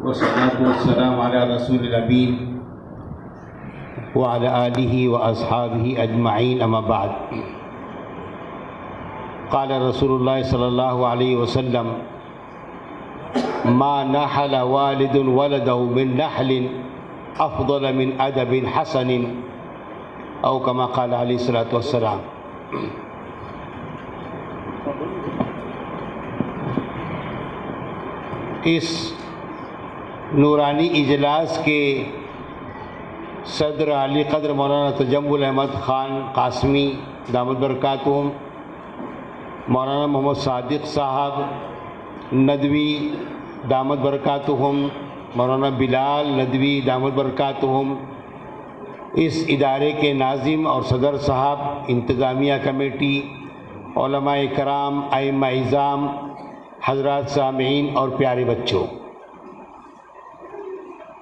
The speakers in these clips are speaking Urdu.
والصلاة والسلام على رسول الأمين وعلى آله وأصحابه أجمعين أما بعد قال رسول الله صلى الله عليه وسلم ما نحل والد ولده من نحل أفضل من أدب حسن أو كما قال عليه الصلاة والسلام۔ اس نورانی اجلاس کے صدر علی قدر مولانا تجمل احمد خان قاسمی دامت برکاتہم، مولانا محمد صادق صاحب ندوی دامت برکاتہم، مولانا بلال ندوی دامت برکاتہم، اس ادارے کے ناظم اور صدر صاحب، انتظامیہ کمیٹی، علماء کرام، ائمہ اعظام، حضرات سامعین اور پیارے بچوں،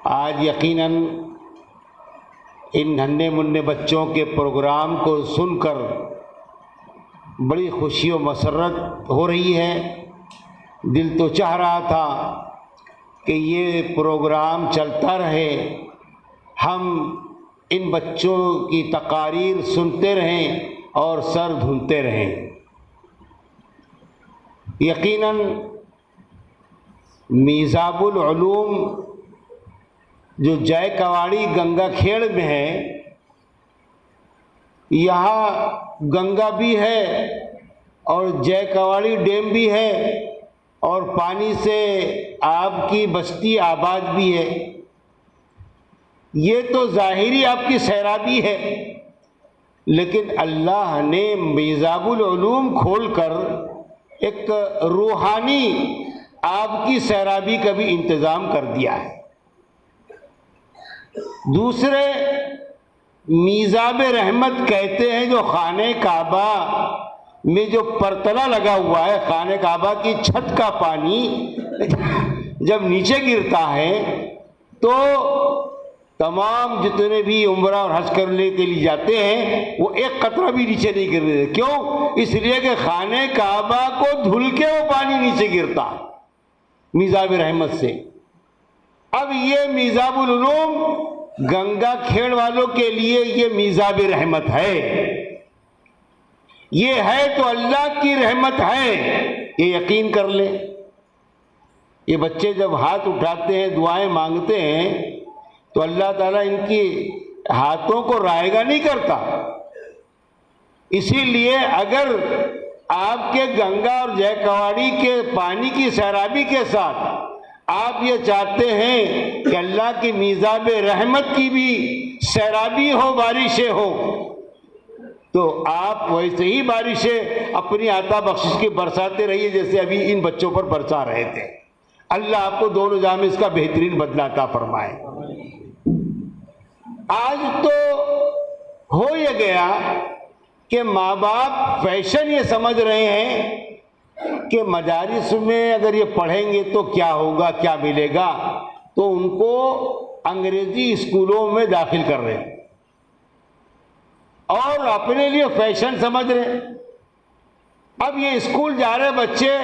آج یقیناً ان ننھے منھے بچوں کے پروگرام کو سن کر بڑی خوشی و مسرت ہو رہی ہے۔ دل تو چاہ رہا تھا کہ یہ پروگرام چلتا رہے، ہم ان بچوں کی تقاریر سنتے رہیں اور سر دھنتے رہیں۔ یقیناً میزاب العلوم جو جے کواڑی گنگا کھیڑ میں ہے، یہاں گنگا بھی ہے اور جے کواڑی ڈیم بھی ہے اور پانی سے آپ کی بستی آباد بھی ہے۔ یہ تو ظاہری آپ کی سیرابی ہے، لیکن اللہ نے میزاب العلوم کھول کر ایک روحانی آپ کی سیرابی کا بھی انتظام کر دیا ہے۔ دوسرے میزاب رحمت کہتے ہیں جو خانہ کعبہ میں جو پرتلا لگا ہوا ہے، خانہ کعبہ کی چھت کا پانی جب نیچے گرتا ہے تو تمام جتنے بھی عمرہ اور حج کرنے کے لیے جاتے ہیں وہ ایک قطرہ بھی نیچے نہیں گر رہے۔ کیوں؟ اس لیے کہ خانہ کعبہ کو دھل کے وہ پانی نیچے گرتا میزاب رحمت سے۔ اب یہ میزاب العلوم گنگا کھیڑ والوں کے لیے یہ میزاب رحمت ہے، یہ ہے تو اللہ کی رحمت ہے، یہ یقین کر لیں۔ یہ بچے جب ہاتھ اٹھاتے ہیں، دعائیں مانگتے ہیں تو اللہ تعالیٰ ان کی ہاتھوں کو رائیگا نہیں کرتا۔ اسی لیے اگر آپ کے گنگا اور جے کواڑی کے پانی کی سیرابی کے ساتھ آپ یہ چاہتے ہیں کہ اللہ کی میزاب رحمت کی بھی سیرابی ہو، بارشیں ہو، تو آپ ویسے ہی بارشیں اپنی عطا بخشش کی برساتے رہیے جیسے ابھی ان بچوں پر برسا رہے تھے۔ اللہ آپ کو دونوں جہاں میں اس کا بہترین بدلہ عطا فرمائے۔ آج تو ہو یہ گیا کہ ماں باپ فیشن یہ سمجھ رہے ہیں کہ مدارس میں اگر یہ پڑھیں گے تو کیا ہوگا، کیا ملے گا، تو ان کو انگریزی اسکولوں میں داخل کر رہے ہیں اور اپنے لیے فیشن سمجھ رہے ہیں۔ اب یہ اسکول جا رہے بچے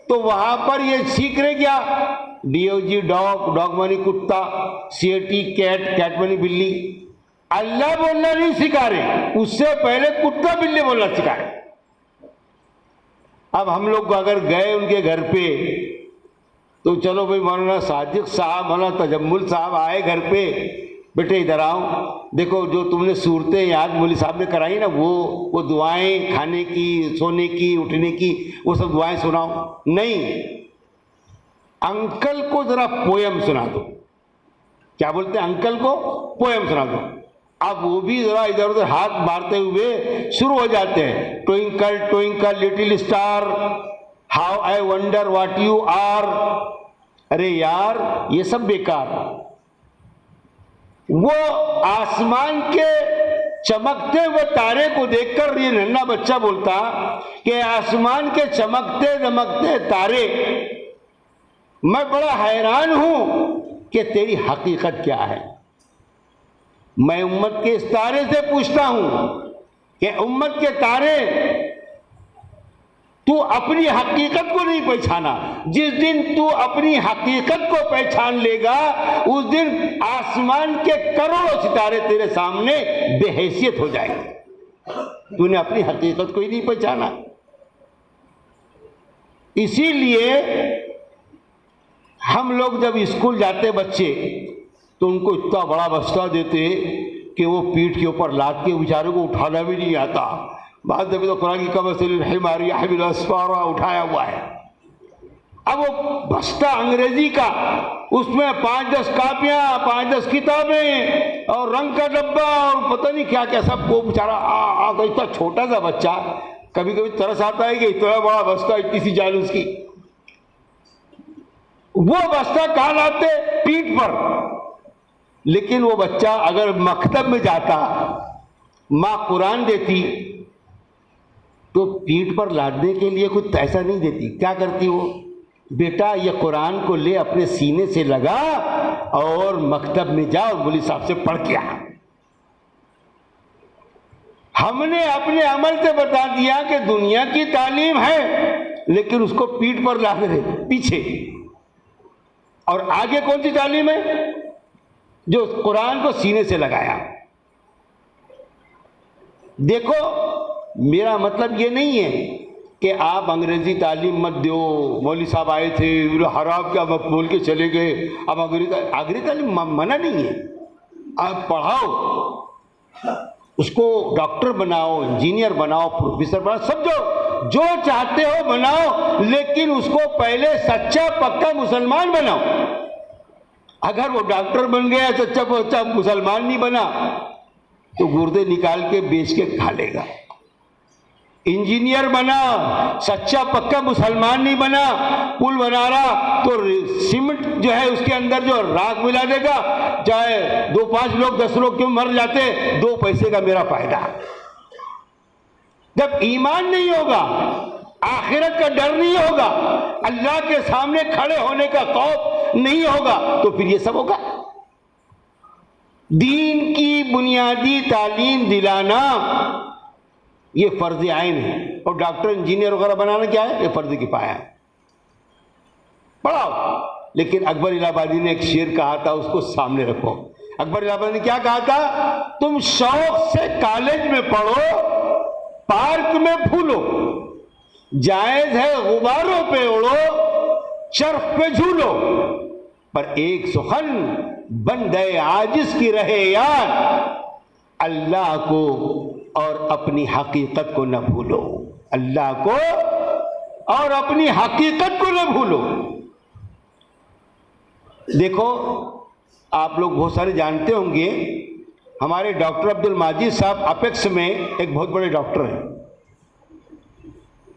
تو وہاں پر یہ سیکھ رہے کیا؟ DOG ڈاگ، ڈاگ مانی کتا، CAT کیٹ، کیٹ مانی بلی۔ اللہ بولنا نہیں سکھا رہے، اس سے پہلے کتا بلی بولنا سکھا رہے۔ اب ہم لوگ اگر گئے ان کے گھر پہ تو چلو بھائی مولانا صادق صاحب، مولانا تجمل صاحب آئے گھر پہ، بیٹے ادھر آؤ، دیکھو جو تم نے صورتیں یاد مولوی صاحب نے کرائی نا، وہ دعائیں کھانے کی، سونے کی، اٹھنے کی، وہ سب دعائیں سناؤ۔ نہیں، انکل کو ذرا پویم سنا دو۔ کیا بولتے ہیں؟ انکل کو پویم سنا دو۔ اب وہ بھی ذرا ادھر ادھر ہاتھ مارتے ہوئے شروع ہو جاتے ہیں، twinkle twinkle little star how I wonder what you are. ارے یار یہ سب بیکار۔ وہ آسمان کے چمکتے ہوئے تارے کو دیکھ کر یہ ننھا بچہ بولتا کہ آسمان کے چمکتے دمکتے تارے، میں بڑا حیران ہوں کہ تیری حقیقت کیا ہے۔ میں امت کے اس تارے سے پوچھتا ہوں کہ امت کے تارے تو اپنی حقیقت کو نہیں پہچانا. جس دن تو اپنی حقیقت کو پہچان لے گا اس دن آسمان کے کروڑوں ستارے تیرے سامنے بے حیثیت ہو جائیں گے. تو نے اپنی حقیقت کو ہی نہیں پہچانا. اسی لیے ہم لوگ جب اسکول جاتے بچے تو ان کو اتنا بڑا بستہ دیتے کہ وہ پیٹھ کے اوپر لاد کے بیچارے کو اٹھانا بھی نہیں آتا. بعض دفعہ تو قرآن کی کمثل الحمار یحمل اسفارا اٹھایا ہوا ہے. اب وہ بستہ انگریزی کا، اس میں 5-10 کاپیاں، 5-10 کتابیں اور رنگ کا ڈبہ اور پتہ نہیں کیا کیا سب کو بیچارہ اتنا چھوٹا سا بچہ. کبھی کبھی ترس آتا ہے کہ اتنا بڑا بستہ، اتنی سی جال اس کی. وہ بستہ کہاں لاتے؟ پیٹھ پر. لیکن وہ بچہ اگر مکتب میں جاتا، ماں قرآن دیتی تو پیٹھ پر لادنے کے لیے کچھ پیسہ نہیں دیتی. کیا کرتی وہ؟ بیٹا یہ قرآن کو لے اپنے سینے سے لگا اور مکتب میں جا اور مولوی صاحب سے پڑھ کے آ. ہم نے اپنے عمل سے بتا دیا کہ دنیا کی تعلیم ہے لیکن اس کو پیٹھ پر لا دے پیچھے. اور آگے کون سی تعلیم ہے؟ جو قرآن کو سینے سے لگایا. دیکھو میرا مطلب یہ نہیں ہے کہ آپ انگریزی تعلیم مت دو. مولوی صاحب آئے تھے حرام کیا بول کے چلے گئے. اب انگریزی تعلیم منع نہیں ہے. آپ پڑھاؤ، اس کو ڈاکٹر بناؤ، انجینئر بناؤ، پروفیسر بناؤ، سب جو چاہتے ہو بناؤ، لیکن اس کو پہلے سچا پکا مسلمان بناؤ. اگر وہ ڈاکٹر بن گیا سچا پکا مسلمان نہیں بنا تو گردے نکال کے بیچ کے کھا لے گا. انجینئر بنا، سچا پکا مسلمان نہیں بنا، پل بنا رہا تو سیمنٹ جو ہے اس کے اندر جو راکھ ملا دے گا، چاہے 2-5 لوگ 10 لوگ کیوں مر جاتے، 2 پیسے کا میرا فائدہ. جب ایمان نہیں ہوگا، آخرت کا ڈر نہیں ہوگا، اللہ کے سامنے کھڑے ہونے کا خوف نہیں ہوگا تو پھر یہ سب ہوگا. دین کی بنیادی تعلیم دلانا یہ فرض عین ہے. اور ڈاکٹر انجینئر وغیرہ بنانا کیا ہے؟ یہ فرض کفایہ ہے. پڑھاؤ. لیکن اکبر الہ آبادی نے ایک شعر کہا تھا، اس کو سامنے رکھو. اکبر الہ آبادی نے کیا کہا تھا؟ تم شوق سے کالج میں پڑھو، پارک میں پھولو، جائز ہے غباروں پہ اڑو، چرخ پہ جھولو، پر ایک سخن بندے عاجز کی رہے یار، اللہ کو اور اپنی حقیقت کو نہ بھولو. اللہ کو اور اپنی حقیقت کو نہ بھولو. دیکھو آپ لوگ بہت سارے جانتے ہوں گے، ہمارے ڈاکٹر عبد الماجد صاحب اپیکس میں ایک بہت بڑے ڈاکٹر ہیں.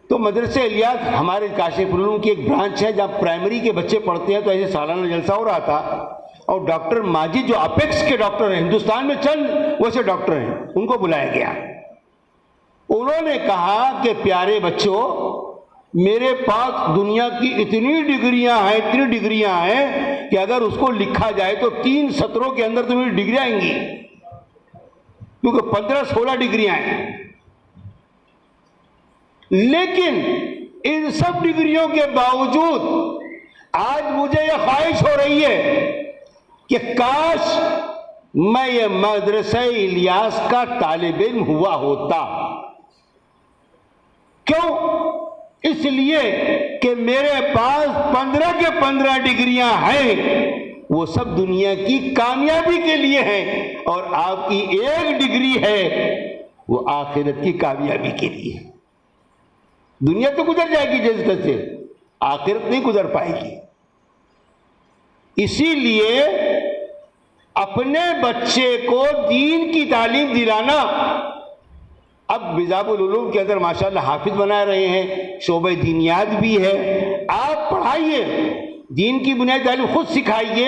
تو مدرسہ الیاس ہمارے کاشف العلوم کی ایک برانچ ہے جہاں پرائمری کے بچے پڑھتے ہیں. تو ایسے سالانہ جلسہ ہو رہا تھا اور ڈاکٹر ماجد جو اپیکس کے ڈاکٹر ہیں، ہندوستان میں چند ویسے ڈاکٹر ہیں، ان کو بلایا گیا. انہوں نے کہا کہ پیارے بچوں، میرے پاس دنیا کی اتنی ڈگریاں ہیں کہ اگر اس کو لکھا جائے تو 3 سطروں کے اندر تمہیں ڈگریاں آئیں گی، کیونکہ 15-16 ڈگریاں ہیں. لیکن ان سب ڈگریوں کے باوجود آج مجھے یہ خواہش ہو رہی ہے کہ کاش میں یہ مدرسہ الیاس کا طالب علم ہوا ہوتا. کیوں؟ اس لیے کہ میرے پاس 15 کے 15 ڈگریاں ہیں، وہ سب دنیا کی کامیابی کے لیے ہیں، اور آپ کی 1 ڈگری ہے وہ آخرت کی کامیابی کے لیے. دنیا تو گزر جائے گی جیسے تیسے، آخرت نہیں گزر پائے گی. اسی لیے اپنے بچے کو دین کی تعلیم دلانا. اب مذہب العلوم کے اندر ماشاءاللہ حافظ بنا رہے ہیں، شعبہ دینیات بھی ہے. آپ پڑھائیے، دین کی بنیادی تعلیم خود سکھائیے،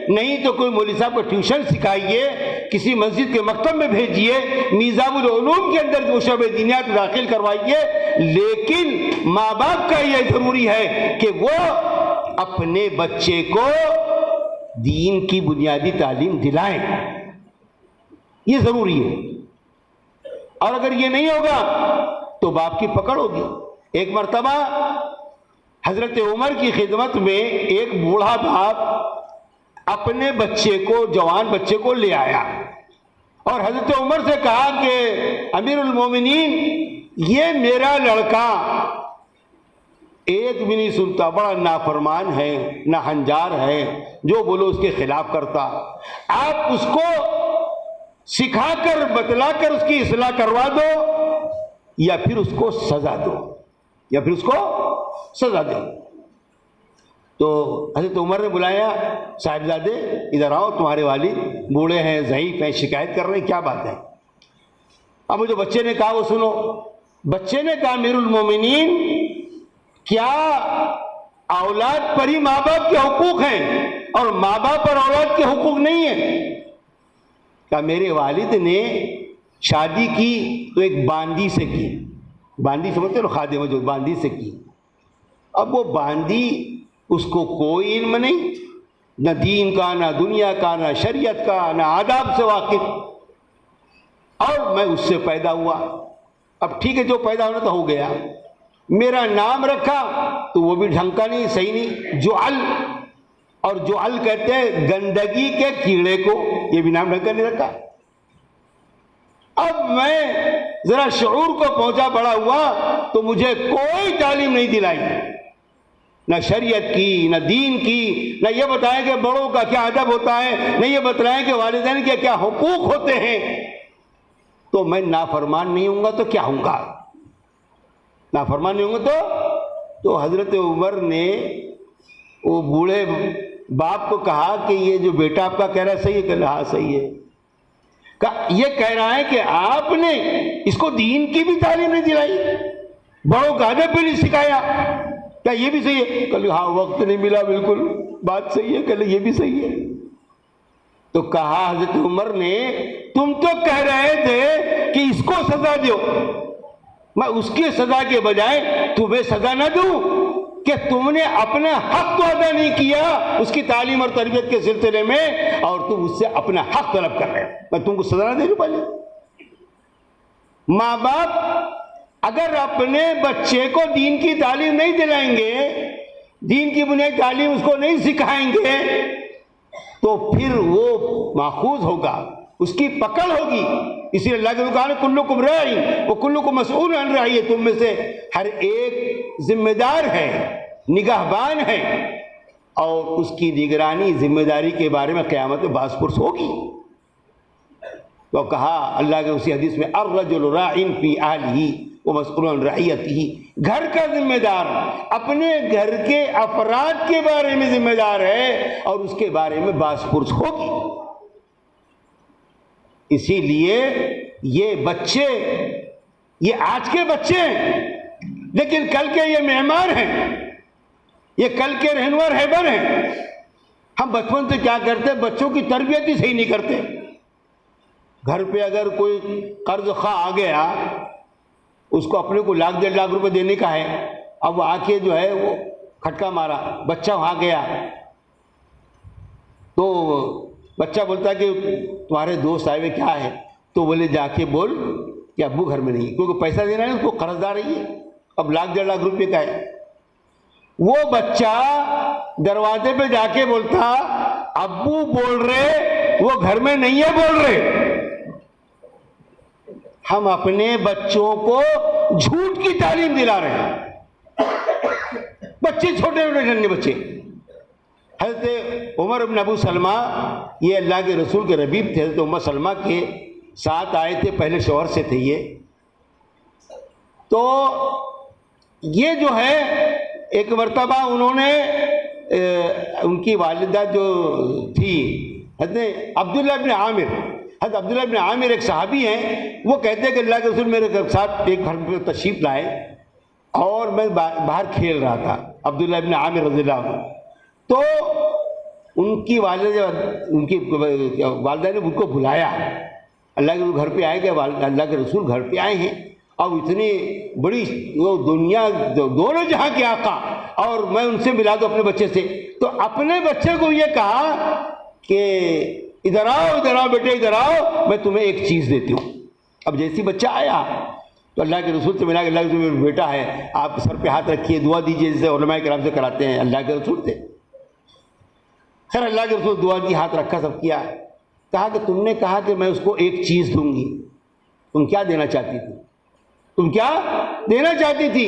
نہیں تو کوئی مولوی صاحب کو ٹیوشن سکھائیے، کسی مسجد کے مکتب میں بھیجیے، مذہب العلوم کے اندر وہ شعبہ دینیات داخل کروائیے. لیکن ماں باپ کا یہ ضروری ہے کہ وہ اپنے بچے کو دین کی بنیادی تعلیم دلائیں. یہ ضروری ہے. اور اگر یہ نہیں ہوگا تو باپ کی پکڑ ہوگی. ایک مرتبہ حضرت عمر کی خدمت میں ایک بوڑھا باپ اپنے بچے کو، جوان بچے کو لے آیا اور حضرت عمر سے کہا کہ امیر المومنین یہ میرا لڑکا ایک بھی نہیں سنتا، بڑا نافرمان ہے، ناہنجار ہے، جو بولو اس کے خلاف کرتا، آپ اس کو سکھا کر بتلا کر اس کی اصلاح کروا دو یا پھر اس کو سزا دو، یا پھر اس کو سزا دو۔ تو حضرت عمر نے بلایا، صاحبزادے ادھر آؤ، تمہارے والد بوڑھے ہیں، ضعیف ہیں، شکایت کر رہے ہیں، کیا بات ہے؟ اب جو بچے نے کہا وہ سنو۔ بچے نے کہا امیر المومنین کیا اولاد پر ہی ماں باپ کے حقوق ہیں اور ماں باپ پر اولاد کے حقوق نہیں ہیں؟ کہ میرے والد نے شادی کی تو ایک باندی سے کی، باندی سمجھتے ہو خادمہ، جو باندی سے کی۔ اب وہ باندی، اس کو کوئی علم نہیں، نہ دین کا، نہ دنیا کا، نہ شریعت کا، نہ آداب سے واقف، اور میں اس سے پیدا ہوا۔ اب ٹھیک ہے، جو پیدا ہونا تو ہو گیا، میرا نام رکھا تو وہ بھی ڈھنگ کا نہیں، صحیح نہیں، جعل، اور جعل کہتے ہیں گندگی کے کیڑے کو، یہ بھی نام ڈھنگ کا نہیں رکھا۔ اب میں ذرا شعور کو پہنچا بڑا ہوا تو مجھے کوئی تعلیم نہیں دلائی، نہ شریعت کی، نہ دین کی، نہ یہ بتائیں کہ بڑوں کا کیا ادب ہوتا ہے، نہ یہ بتائیں کہ والدین کے کیا حقوق ہوتے ہیں۔ تو میں نافرمان نہیں ہوں گا تو کیا ہوں گا؟ نافرمان نہیں ہوں گا تو حضرت عمر نے وہ بوڑھے باپ کو کہا کہ یہ جو بیٹا آپ کا کہہ رہا ہے صحیح ہے؟ کہ ہاں صحیح ہے۔ یہ کہہ رہا ہے کہ آپ نے اس کو دین کی بھی تعلیم نہیں دلائی، بڑوں کا ادب بھی نہیں سکھایا، کیا یہ بھی صحیح ہے؟ کہ ہاں وقت نہیں ملا، بالکل بات صحیح ہے، کہ یہ بھی صحیح ہے۔ تو کہا حضرت عمر نے تم تو کہہ رہے تھے کہ اس کو سزا دو، میں اس کی سزا کے بجائے تمہیں سزا نہ دوں کہ تم نے اپنا حق تو ادا نہیں کیا اس کی تعلیم اور تربیت کے سلسلے میں، اور تم اس سے اپنا حق طلب کر رہے ہو، میں تم کو سزا نہ دے دوں؟ پہلے ماں باپ اگر اپنے بچے کو دین کی تعلیم نہیں دلائیں گے، دین کی بنیادی تعلیم اس کو نہیں سکھائیں گے، تو پھر وہ ماخوذ ہوگا، اس کی پکڑ ہوگی۔ اسی لیے اللہ کے کہا کلکم راع وکلکم مسئول عن رعیتہ، تم میں سے ہر ایک ذمہ دار ہے، نگہبان ہے، اور اس کی نگرانی، ذمہ داری کے بارے میں قیامت میں باس پرس ہوگی۔ تو کہا اللہ کے اسی حدیث میں الرجل راع فی اہلہ ومسئول عن رعیتہ، گھر کا ذمہ دار اپنے گھر کے افراد کے بارے میں ذمہ دار ہے اور اس کے بارے میں باس پرس ہوگی۔ اسی لیے یہ بچے، یہ آج کے بچے ہیں لیکن کل کے یہ معمار ہیں، یہ کل کے رہنور رہبر ہیں۔ ہم بچپن سے کیا کرتے ہیں؟ بچوں کی تربیت ہی صحیح نہیں کرتے۔ گھر پہ اگر کوئی قرض خواہ آ گیا، اس کو اپنے کو لاکھ 1.5 لاکھ روپے دینے کا ہے، اب وہ آ کے جو ہے وہ کھٹکا مارا، بچہ وہاں گیا تو بچہ بولتا ہے کہ تمہارے دوست آئے ہوئے کیا ہے؟ تو بولے جا کے بول کہ ابو گھر میں نہیں، کیونکہ پیسہ دینا ہے، اس کو قرض دار رہی ہے، اب لاکھ 1.5 لاکھ روپے کا ہے۔ وہ بچہ دروازے پہ جا کے بولتا ابو بول رہے، وہ گھر میں نہیں ہے بول رہے۔ ہم اپنے بچوں کو جھوٹ کی تعلیم دلا رہے ہیں، بچے چھوٹے چھوٹے ننھے بچے۔ حضرت عمر بن ابو سلمہ، یہ اللہ کے رسول کے ربیب تھے، حضرت ام سلمہ کے ساتھ آئے تھے، پہلے شوہر سے تھے یہ۔ تو یہ جو ہے ایک مرتبہ انہوں نے ان کی والدہ جو تھی حضرت عبداللہ بن عامر، حضرت عبداللہ بن عامر ایک صحابی ہیں، وہ کہتے ہیں کہ اللہ کے رسول میرے ساتھ ایک گھر میں تشریف لائے اور میں باہر کھیل رہا تھا، عبداللہ بن عامر رضی اللہ عنہ۔ تو ان کی والدہ نے ان کو بلایا، اللہ کے گھر پہ آئے گئے، اللہ کے رسول گھر پہ آئے ہیں، اور اتنی بڑی وہ دنیا دونوں جہاں کے آقا، اور میں ان سے ملا دوں اپنے بچے سے۔ تو اپنے بچے کو یہ کہا کہ ادھر آؤ بیٹے، ادھر آؤ، میں تمہیں ایک چیز دیتی ہوں۔ اب جیسی بچہ آیا تو اللہ کے رسول سے ملا کہ اللہ کے رسول میرا بیٹا ہے، آپ سر پہ ہاتھ رکھیے، دعا دیجیے، جیسے علماء کرام سے کراتے ہیں، اللہ کے رسول تھے۔ خیر اللہ کے رسول دعا دی، ہاتھ رکھا، سب کیا، کہا کہ تم نے کہا کہ میں اس کو ایک چیز دوں گی، تم کیا دینا چاہتی تھی؟ تم کیا دینا چاہتی تھی؟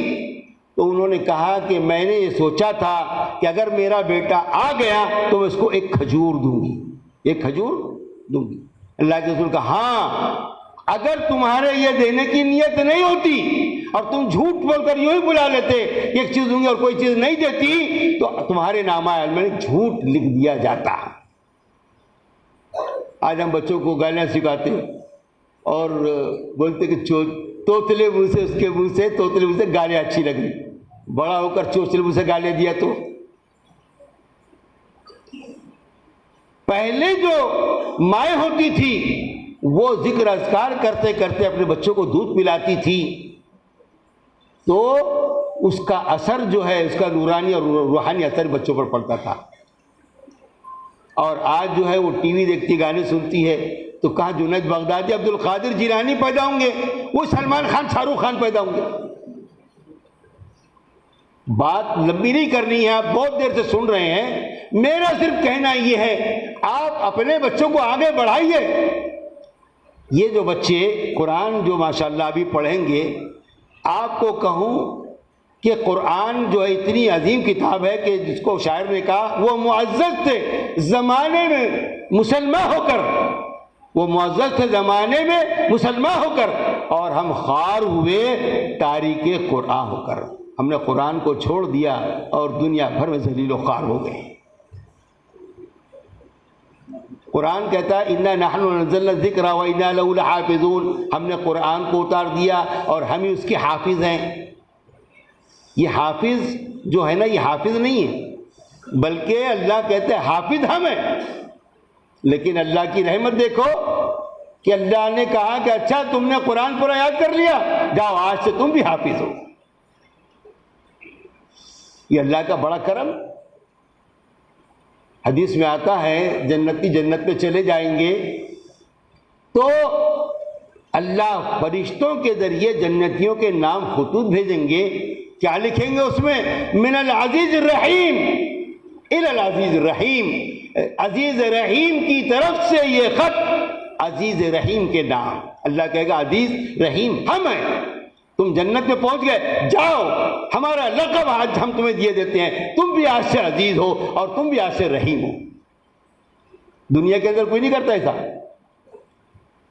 تو انہوں نے کہا کہ میں نے یہ سوچا تھا کہ اگر میرا بیٹا آ گیا تو میں اس کو ایک کھجور دوں گی، ایک کھجور دوں گی۔ اللہ کے رسول کہا ہاں اگر تمہارے یہ دینے کی نیت نہیں ہوتی اور تم جھوٹ بول کر یوں ہی بلا لیتے ایک چیز دوں گی اور کوئی چیز نہیں دیتی تو تمہارے نامہ علم میں جھوٹ لکھ دیا جاتا۔ آج ہم بچوں کو گالیاں سکھاتے اور بولتے کہ توتلے منہ سے، اس کے منہ سے، توتلے منہ سے گالیاں اچھی لگ رہی، بڑا ہو کر چوچلے منہ سے گالیاں دیا تو۔ پہلے جو مائیں ہوتی تھی وہ ذکر اذکار کرتے کرتے اپنے بچوں کو دودھ پلاتی تھی تو اس کا اثر جو ہے، اس کا نورانی اور روحانی اثر بچوں پر پڑتا تھا۔ اور آج جو ہے وہ ٹی وی دیکھتی، گانے سنتی ہے، تو کہاں جنید بغدادی، عبد القادر جیلانی پیدا ہوں گے، وہ سلمان خان، شاہ رخ خان پیدا ہوں گے۔ بات لمبی نہیں کرنی ہے، آپ بہت دیر سے سن رہے ہیں، میرا صرف کہنا یہ ہے آپ اپنے بچوں کو آگے بڑھائیے۔ یہ جو بچے قرآن جو ماشاءاللہ ابھی پڑھیں گے، آپ کو کہوں کہ قرآن جو ہے اتنی عظیم کتاب ہے کہ جس کو شاعر نے کہا وہ معزز تھے زمانے میں مسلمان ہو کر، وہ معزز تھے زمانے میں مسلمان ہو کر، اور ہم خوار ہوئے تاریک قرآن ہو کر۔ ہم نے قرآن کو چھوڑ دیا اور دنیا بھر میں ذلیل و خوار ہو گئے۔ قرآن کہتا ہے اِنَّا نَحْنُ نَزَّلْنَا الذِّكْرَ وَإِنَّا لَهُ لَحَافِظُونَ، ہم نے قرآن کو اتار دیا اور ہم ہی اس کے حافظ ہیں۔ یہ حافظ جو ہے نا، یہ حافظ نہیں ہے، بلکہ اللہ کہتے ہیں حافظ ہم ہیں۔ لیکن اللہ کی رحمت دیکھو کہ اللہ نے کہا کہ اچھا تم نے قرآن پورا یاد کر لیا، جاؤ آج سے تم بھی حافظ ہو۔ یہ اللہ کا بڑا کرم۔ حدیث میں آتا ہے جنتی جنت میں چلے جائیں گے تو اللہ فرشتوں کے ذریعے جنتیوں کے نام خطوط بھیجیں گے، کیا لکھیں گے اس میں؟ من العزیز الرحیم الی العزیز الرحیم، عزیز رحیم کی طرف سے یہ خط عزیز رحیم کے نام۔ اللہ کہے گا عزیز رحیم ہم ہیں، تم جنت میں پہنچ گئے، جاؤ ہمارا لقب آج ہم تمہیں دیے دیتے ہیں، تم بھی آج سے عزیز ہو اور تم بھی آج سے رحیم ہو۔ دنیا کے اندر کوئی نہیں کرتا ایسا،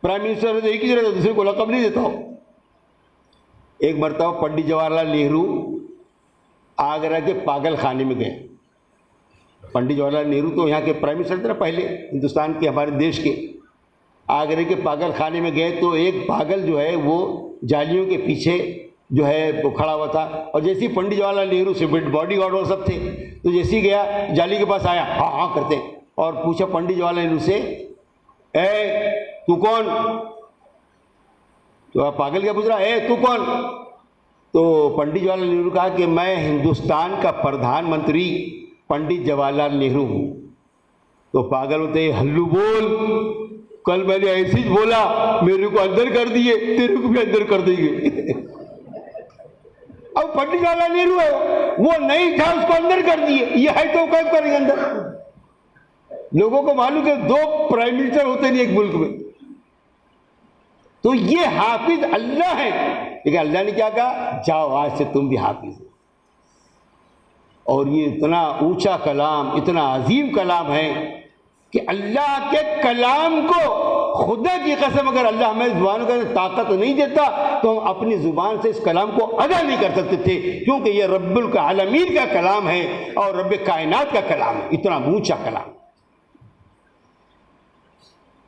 پرائم منسٹر ایک ہی جگہ دوسرے کو لقب نہیں دیتا ہو۔ ایک مرتبہ پنڈت جواہر لال نہرو آگرہ کے پاگل خانے میں گئے۔ پنڈت جواہر لال نہرو تو یہاں کے پرائم منسٹر تھے نا پہلے ہندوستان کے، ہمارے دیش کے۔ آگرہ کے پاگل خانے میں گئے تو ایک پاگل جو ہے وہ جالیوں کے پیچھے جو ہے وہ کھڑا ہوا تھا، اور جیسے ہی پنڈت جواہر لال نہرو سے باڈی گارڈ اور سب تھے تو جیسے ہی گیا جالی کے پاس آیا، ہاں ہاں کرتے، اور پوچھا پنڈت جواہر لال نہرو سے اے تو کون؟ تو پاگل کیا پوچھ رہا اے تو کون؟ تو پنڈت جواہر لال نہرو کہا کہ میں ہندوستان کا پردھان منتری پنڈت جواہر لال نہرو ہوں۔ تو پاگل ہوتے ہلو بول، کل میں نے ایسی بولا میرے کو اندر کر دیے، تیرے کو بھی اندر کر دیں گے۔ اب پنڈت جواہر لال نہرو ہے، وہ نہیں تھا اس کو اندر کر دیے، یہ ہے تو کیسے کریں گے اندر؟ لوگوں کو معلوم کہ دو پرائم منسٹر ہوتے نہیں ایک ملک میں۔ تو یہ حافظ اللہ ہے، لیکن اللہ نے کیا کہا؟ جاؤ آج سے تم بھی حافظ ہو۔ اور یہ اتنا اونچا کلام، اتنا عظیم کلام ہے کہ اللہ کے کلام کو، خدا کی قسم اگر اللہ ہمیں زبان کا طاقت نہیں دیتا تو ہم اپنی زبان سے اس کلام کو ادا نہیں کر سکتے تھے، کیونکہ یہ رب العالمین کا کلام ہے اور رب کائنات کا کلام ہے، اتنا اونچا کلام۔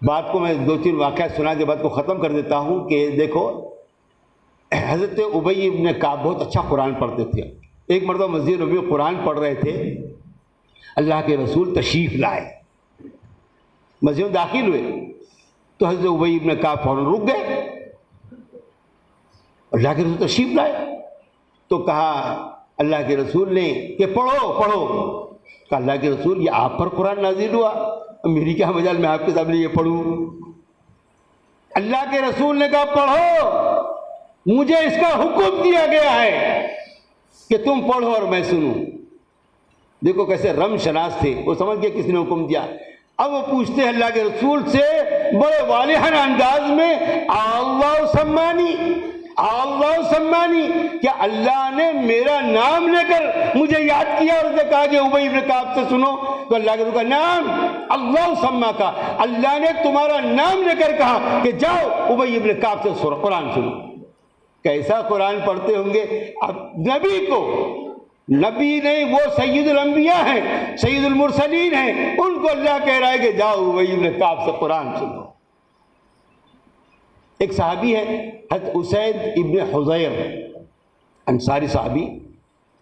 بات کو میں دو تین واقعات سنا کے بعد کو ختم کر دیتا ہوں کہ دیکھو حضرت ابی ابن کعب بہت اچھا قرآن پڑھتے تھے۔ ایک مرتبہ مسجد نبوی قرآن پڑھ رہے تھے، اللہ کے رسول تشریف لائے، مسجد میں داخل ہوئے تو حضرت ابی ابن کعب فوراً رک گئے۔ اللہ کے رسول تشریف لائے تو کہا اللہ کے رسول نے کہ پڑھو پڑھو۔ کہا اللہ کے رسول یہ آپ پر قرآن نازل ہوا، میری کیا مجال میں آپ کے سامنے یہ پڑھوں؟ اللہ کے رسول نے کہا پڑھو۔ مجھے اس کا حکم دیا گیا ہے کہ تم پڑھو اور میں سنوں. دیکھو کیسے رم شناس تھے، وہ سمجھ گئے کس نے حکم دیا. اب وہ پوچھتے ہیں اللہ کے رسول سے بڑے واضح انداز میں، اللہ سمانی، اللہ سمانی، کیا اللہ نے میرا نام لے کر مجھے یاد کیا اور اسے کہا کہ ابی بن کعب سے سنو؟ تو اللہ کے رسول کا نام اللہ سما کا، اللہ نے تمہارا نام لے کر کہا کہ جاؤ ابی بن کعب سے قرآن سنو. کیسا قرآن پڑھتے ہوں گے. اب نبی کو، نبی نہیں، وہ سید الانبیاء ہیں، سید المرسلین ہیں، ان کو اللہ کہہ رہا ہے کہ جاؤ ابی بن کعب سے قرآن سنو. ایک صحابی ہے حضرت اسید ابن حضیر، انصاری صحابی،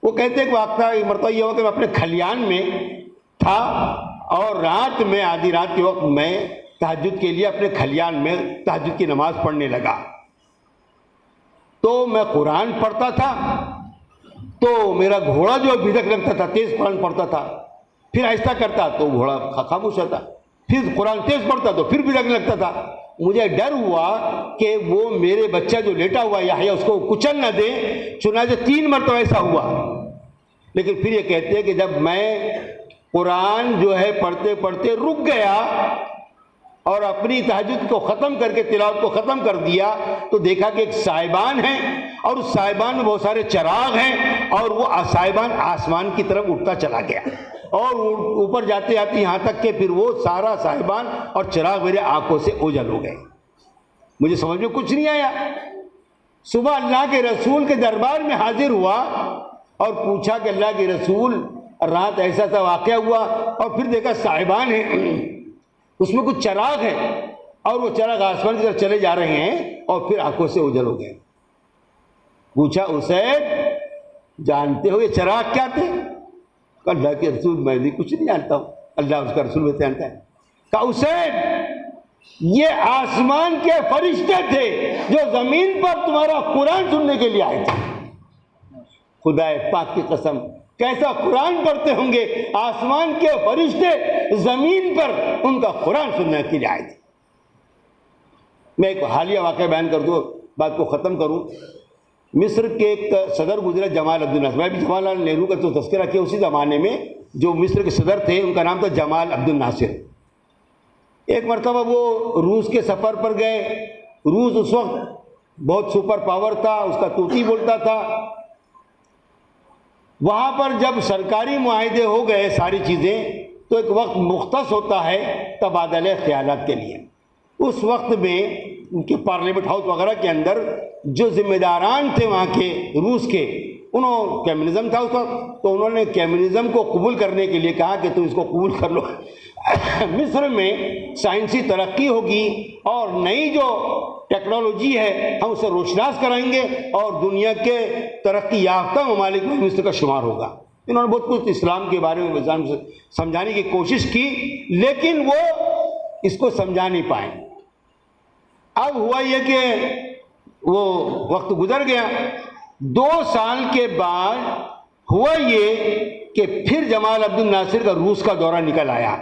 وہ کہتے ہیں کہ واقعہ ایک مرتبہ یہ ہوا کہ میں اپنے کھلیان میں تھا اور رات میں، آدھی رات کے وقت میں تہجد کے لیے اپنے کھلیان میں تہجد کی نماز پڑھنے لگا. تو میں قرآن پڑھتا تھا تو میرا گھوڑا جو بھدک لگتا تھا، تیز قرآن پڑھتا تھا، پھر آہستہ کرتا تو گھوڑا خاموش ہوتا، پھر قرآن تیز پڑھتا تو پھر بھدک لگتا تھا. مجھے ڈر ہوا کہ وہ میرے بچہ جو لیٹا ہوا یحییٰ اس کو کچل نہ دے، چنانچہ 3 مرتبہ ایسا ہوا. لیکن پھر یہ کہتے ہیں کہ جب میں قرآن جو ہے پڑھتے پڑھتے رک گیا اور اپنی تہجد کو ختم کر کے تلاوت کو ختم کر دیا تو دیکھا کہ ایک سائبان ہے اور اس سائبان میں بہت سارے چراغ ہیں اور وہ سائبان آسمان کی طرف اٹھتا چلا گیا اور اوپر جاتے جاتے یہاں تک کہ پھر وہ سارا سائبان اور چراغ میرے آنکھوں سے اوجھل ہو گئے. مجھے سمجھ میں کچھ نہیں آیا. صبح اللہ کے رسول کے دربار میں حاضر ہوا اور پوچھا کہ اللہ کے رسول رات ایسا سا واقعہ ہوا اور پھر دیکھا سائبان ہے، اس میں کچھ چراغ ہے اور وہ چراغ آسمان کی طرف چلے جا رہے ہیں اور پھر آنکھوں سے اوجھل ہو گئے. پوچھا اسید جانتے ہو یہ چراغ کیا تھے؟ اللہ کے رسول میں بھی کچھ نہیں جانتا ہوں، اللہ اس کا رسول بھی جانتا ہے. کہا اسید یہ آسمان کے فرشتے تھے جو زمین پر تمہارا قرآن سننے کے لیے آئے تھے. خدا پاک کی قسم کیسا قرآن پڑھتے ہوں گے. آسمان کے فرشتے زمین پر ان کا قرآن سننے کے لیے آئے تھے. میں ایک حالیہ واقعہ بیان کر دوں، بات کو ختم کروں. مصر کے ایک صدر گزرے جمال عبد الناصر، میں بھی جواہر لال نہرو کا تو تذکرہ کیا، اسی زمانے میں جو مصر کے صدر تھے ان کا نام تھا جمال عبد الناصر. ایک مرتبہ وہ روس کے سفر پر گئے. روس اس وقت بہت سپر پاور تھا، اس کا طوطی بولتا تھا. وہاں پر جب سرکاری معاہدے ہو گئے ساری چیزیں تو ایک وقت مختص ہوتا ہے تبادلہ خیالات کے لیے. اس وقت میں ان کے پارلیمنٹ ہاؤس وغیرہ کے اندر جو ذمہ داران تھے وہاں کے روس کے، انہوں کمیونزم تھا اس وقت، تو انہوں نے کمیونزم کو قبول کرنے کے لیے کہا کہ تم اس کو قبول کر لو. مصر میں سائنسی ترقی ہوگی اور نئی جو ٹیکنالوجی ہے ہم اسے روشناس کرائیں گے اور دنیا کے ترقی یافتہ ممالک میں مصر کا شمار ہوگا. انہوں نے بہت کچھ اسلام کے بارے میں سمجھانے کی کوشش کی لیکن وہ اس کو سمجھا نہیں پائے. اب ہوا یہ کہ وہ وقت گزر گیا. 2 سال کے بعد ہوا یہ کہ پھر جمال عبد الناصر کا روس کا دورہ نکل آیا.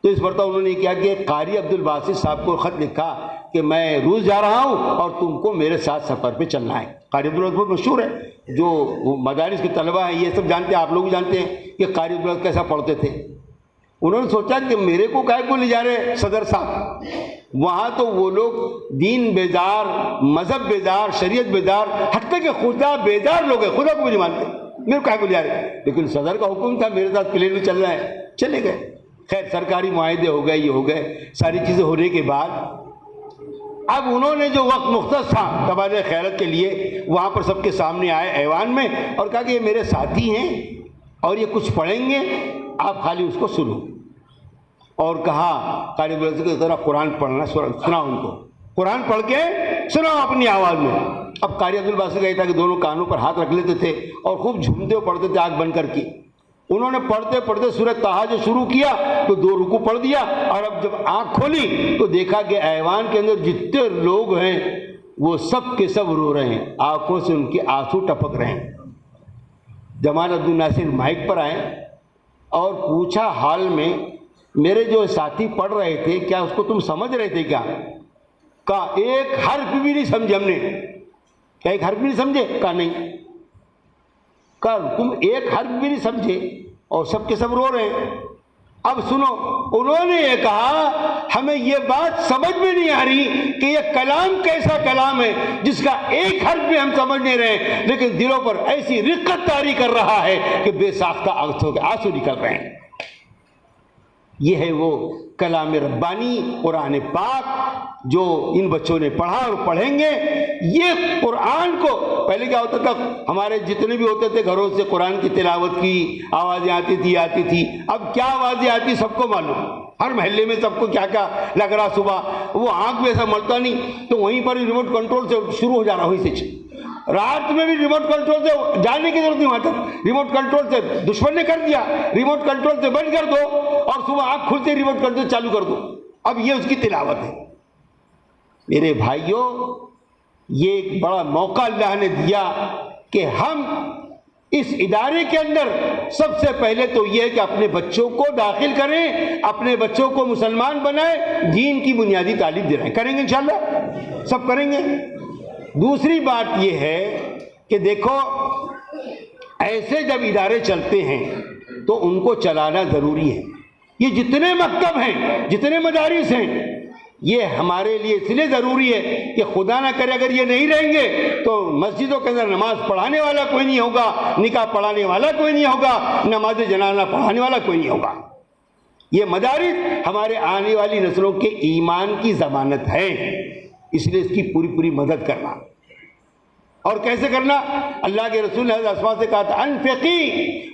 تو اس مرتبہ انہوں نے کیا کہ قاری عبد الباسط صاحب کو خط لکھا کہ میں روس جا رہا ہوں اور تم کو میرے ساتھ سفر پہ چلنا ہے. قاری عبد الباسط بہت مشہور ہے، جو مدارس کے طلبہ ہیں یہ سب جانتے ہیں، آپ لوگ بھی جانتے ہیں کہ قاری عبد الباسط کیسا پڑھتے تھے. انہوں نے سوچا کہ میرے کو کائے کو لے جا رہے صدر صاحب، وہاں تو وہ لوگ دین بیدار، مذہب بیدار، شریعت بیدار، حتیٰ کہ خدا بیدار لوگ ہیں، خدا کو بھی نہیں مانتے، میرے کو کائے کو لے جا رہے. لیکن صدر کا حکم تھا میرے ساتھ پلین میں چل رہا ہے، چلے گئے. خیر سرکاری معاہدے ہو گئے، یہ ہو گئے، ساری چیزیں ہونے کے بعد اب انہوں نے جو وقت مختص تھا تبادلہ خیالات کے لیے وہاں پر سب کے سامنے آئے ایوان میں اور کہا کہ یہ میرے ساتھی ہیں اور یہ کچھ پڑھیں گے، آپ خالی اس کو سنو. اور کہا قاری عبد الباسط کی طرح قرآن پڑھنا، سنا ان کو، قرآن پڑھ کے سناؤ اپنی آواز میں. اب قاری عبد الباسط کا یہ تھا کہ دونوں کانوں پر ہاتھ رکھ لیتے تھے اور خوب جھومتے ہوئے پڑھتے تھے آنکھ بند کر کے. انہوں نے پڑھتے پڑھتے سورہ طٰہٰ جو شروع کیا تو 2 رکوع پڑھ دیا اور اب جب آنکھ کھولی تو دیکھا کہ ایوان کے اندر جتنے لوگ ہیں وہ سب کے سب رو رہے ہیں، آنکھوں سے ان کے آنسو ٹپک رہے ہیں. جمال عبد الناصر مائک پر آئے اور پوچھا حال میں میرے جو ساتھی پڑھ رہے تھے کیا اس کو تم سمجھ رہے تھے کیا؟ کہا ایک حرف بھی نہیں سمجھے ہم نے. کیا ایک حرف بھی نہیں سمجھے؟ کہا نہیں۔ کہا تم ایک حرف بھی نہیں سمجھے اور سب کے سب رو رہے ہیں۔ اب سنو، انہوں نے یہ کہا ہمیں یہ بات سمجھ میں نہیں آ رہی کہ یہ کلام کیسا کلام ہے جس کا ایک حرف بھی ہم سمجھ نہیں رہے، لیکن دلوں پر ایسی رقت طاری کر رہا ہے کہ بے ساختہ آنسو نکل رہے ہیں۔ یہ ہے وہ کلام ربانی قرآن پاک جو ان بچوں نے پڑھا اور پڑھیں گے۔ یہ قرآن کو پہلے کیا ہوتا تھا، ہمارے جتنے بھی ہوتے تھے گھروں سے قرآن کی تلاوت کی آوازیں آتی تھی، اب کیا آوازیں آتی سب کو معلوم، ہر محلے میں سب کو کیا کیا لگ رہا۔ صبح وہ آنکھ بھی ایسا ملتا نہیں تو وہیں پر ریموٹ کنٹرول سے شروع ہو جا رہا، وہیں سے رات میں بھی ریموٹ کنٹرول سے جانے کی ضرورت نہیں، وہاں تک ریموٹ کنٹرول سے دشمن نے کر دیا، ریموٹ کنٹرول سے بند کر دو اور صبح آنکھ کھلتے ریموٹ کنٹرول چالو کر دو۔ اب یہ اس کی تلاوت ہے۔ میرے بھائیوں، یہ ایک بڑا موقع اللہ نے دیا کہ ہم اس ادارے کے اندر سب سے پہلے تو یہ ہے کہ اپنے بچوں کو داخل کریں، اپنے بچوں کو مسلمان بنائیں، دین کی بنیادی تعلیم دے رہے ہیں، کریں گے انشاءاللہ، سب کریں گے۔ دوسری بات یہ ہے کہ دیکھو ایسے جب ادارے چلتے ہیں تو ان کو چلانا ضروری ہے۔ یہ جتنے مکتب ہیں، جتنے مدارس ہیں، یہ ہمارے لیے اس لیے ضروری ہے کہ خدا نہ کرے اگر یہ نہیں رہیں گے تو مسجدوں کے اندر نماز پڑھانے والا کوئی نہیں ہوگا، نکاح پڑھانے والا کوئی نہیں ہوگا، نماز جنازہ پڑھانے والا کوئی نہیں ہوگا۔ یہ مدارس ہمارے آنے والی نسلوں کے ایمان کی ضمانت ہے، اس لیے اس کی پوری مدد کرنا۔ اور کیسے کرنا؟ اللہ کے رسول نے حضرت اسماء سے کہا تھا انفقی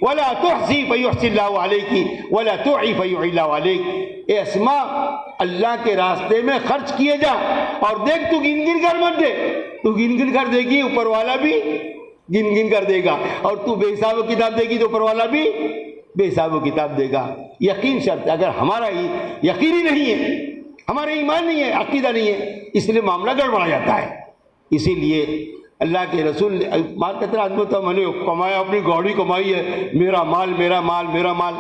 ولا تحسی فیحصی اللہ علیکی ولا تعی فیعی اللہ علیک۔ اے اسماء، اللہ کے راستے میں خرچ کیے جا اور دیکھ تو گن گن کر مت دے، تو گن گن کر دے گی اوپر والا بھی گن گن کر دے گا، اور تو بے حساب و کتاب دے گی تو اوپر والا بھی بے حساب و کتاب دے گا۔ یقین شرط ہے، اگر ہمارا یقین ہی نہیں ہے، ہمارا ایمان نہیں ہے، عقیدہ نہیں ہے، اس لیے معاملہ گڑبڑا جاتا ہے۔ اسی لیے اللہ کے رسول مال کتنا آدمی ہوتا ہے، میں نے کمایا، اپنی گاڑی کمائی ہے، میرا مال میرا مال میرا مال۔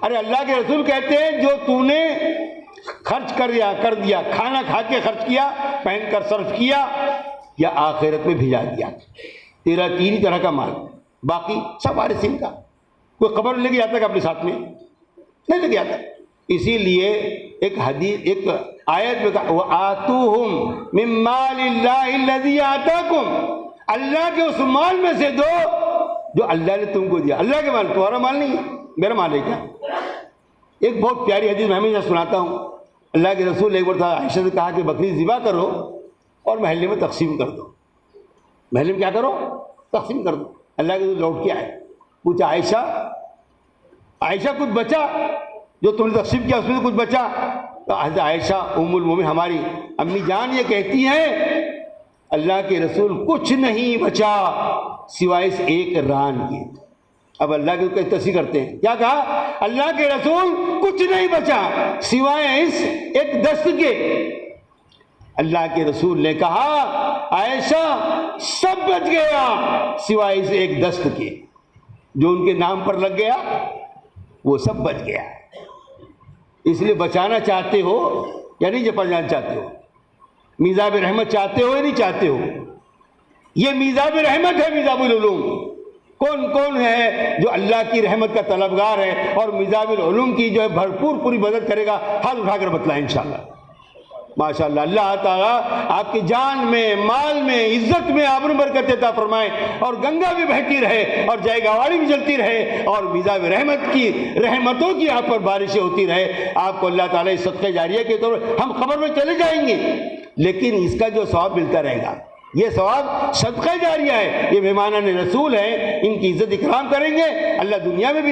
ارے اللہ کے رسول کہتے ہیں جو تو نے خرچ کر دیا، کھانا کھا کے خرچ کیا، پہن کر صرف کیا، یا آخرت میں بھیجا دیا، تیرا تین ہی طرح کا مال، باقی سب وارثین کا۔ کوئی قبر لے کے جاتا ہے اپنے ساتھ میں؟ نہیں لے کے جاتا۔ اسی لیے ایک حدیث، ایک آیت میں کہا وَآتُوهُمْ مِن مَّالِ اللَّهِ الَّذِي آتَاكُمْ، اللہ کے اس مال میں سے دو جو اللہ نے تم کو دیا۔ اللہ کے مال تمہارا مال نہیں ہے، میرا مال ہے کیا؟ ایک بہت پیاری حدیث میں ہمیشہ سناتا ہوں۔ اللہ کے رسول نے ایک بار عائشہ سے کہا کہ بکری ذبح کرو اور محلے میں تقسیم کر دو۔ محلے میں کیا کرو؟ تقسیم کر دو۔ اللہ کے رسول لوٹ کے آئے، پوچھا عائشہ کچھ بچا جو تم نے تقسیم کیا، اس میں سے کچھ بچا؟ تو حضرت عائشہ ام المومنین ہماری امی جان یہ کہتی ہیں اللہ کے رسول کچھ نہیں بچا سوائے اس ایک ران کے۔ اب اللہ کے تصحیح کرتے ہیں، کیا کہا؟ اللہ کے رسول کچھ نہیں بچا سوائے اس ایک دست کے۔ اللہ کے رسول نے کہا عائشہ سب بچ گیا سوائے اس ایک دست کے، جو ان کے نام پر لگ گیا وہ سب بچ گیا۔ اس لیے بچانا چاہتے ہو یا نہیں بچانا چاہتے ہو؟ میزاب رحمت چاہتے ہو یا نہیں چاہتے ہو؟ یہ میزاب رحمت ہے، میزاب العلوم۔ کون ہے جو اللہ کی رحمت کا طلبگار ہے اور میزاب العلوم کی جو ہے بھرپور پوری مدد کرے گا؟ ہاتھ اٹھا کر بتلائیں انشاءاللہ۔ ماشاءاللہ، اللہ تعالیٰ آپ کی جان میں، مال میں، عزت میں آبرو برکت عطا فرمائے، اور گنگا بھی بہتی رہے اور جائے گاواڑی بھی چلتی رہے، اور میزاب رحمت کی رحمتوں کی آپ پر بارشیں ہوتی رہے۔ آپ کو اللہ تعالیٰ اس صدقہ جاریہ کے طور پر ہم قبر میں چلے جائیں گے لیکن اس کا جو ثواب ملتا رہے گا، یہ ثواب صدقہ جاریہ ہے۔ یہ مہمانان رسول ہیں، ان کی عزت اکرام کریں گے، اللہ دنیا میں بھی